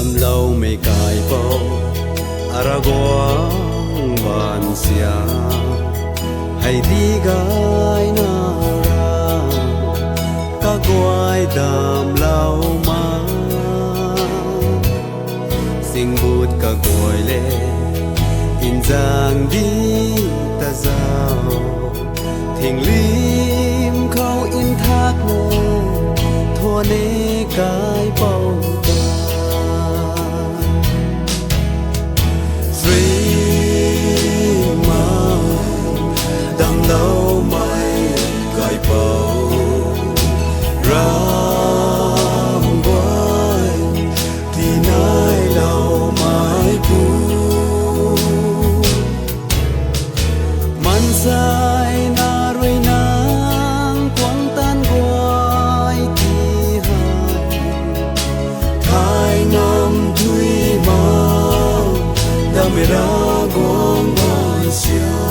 đầm lâu mây cài bao Araguang ban sia hay đi gai na ra các quai đầm lâu mà sinh bút các quai lệ in giang đi ta giao thiền lim khâu in thác nô thua nê cái bao lâu mây cài bao ram quay thì nay lâu mãi cu man sai na rồi nang quăng tan quay thì hai thái ngâm thui mang đam mê ra gom ban sia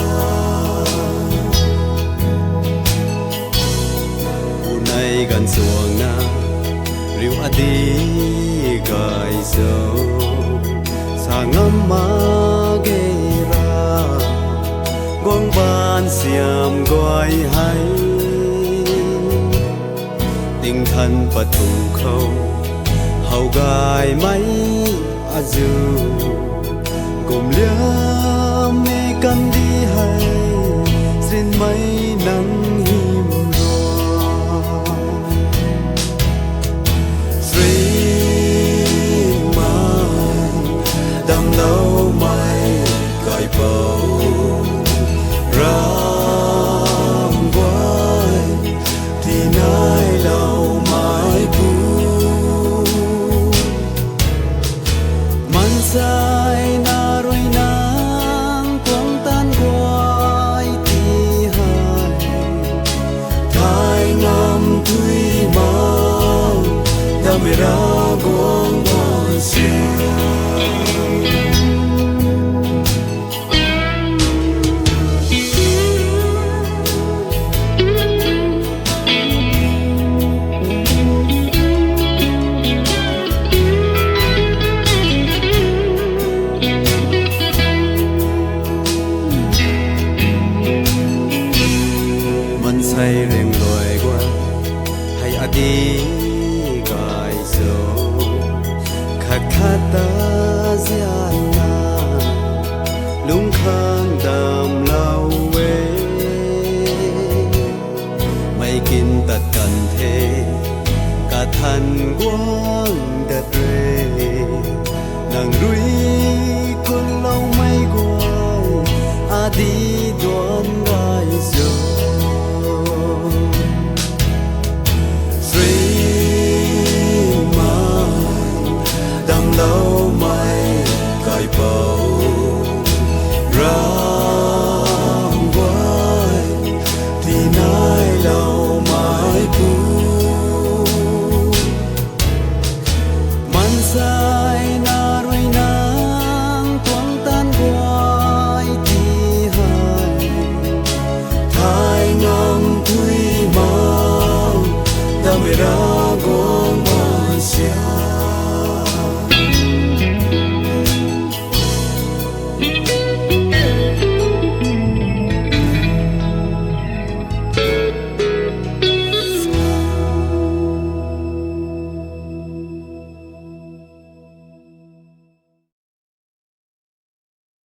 gần xuồng na riu adi gai sâu sa ngâm ma ghê ra quang ban xiêm gọi hay tinh thần bật thùng khâu hầu gai mấy azu gồm liam mê căn đi hay xin mấy nắng lâu mây cài bao ram quay thì nay lâu mãi cu man sai na rồi nang quăng tan quay thì hai thái ngâm thui mang đam mê ra quang ban sia hay riêng loài qua hay adi gai sâu khát khát ta gian na lung khang đam lao quê mây kinh tật cần thế cả thân quang đất rê nàng rui con lâu mây quay adi đoan gai sâu lâu mây cài bao ram quay thì nay lâu mãi cu man xa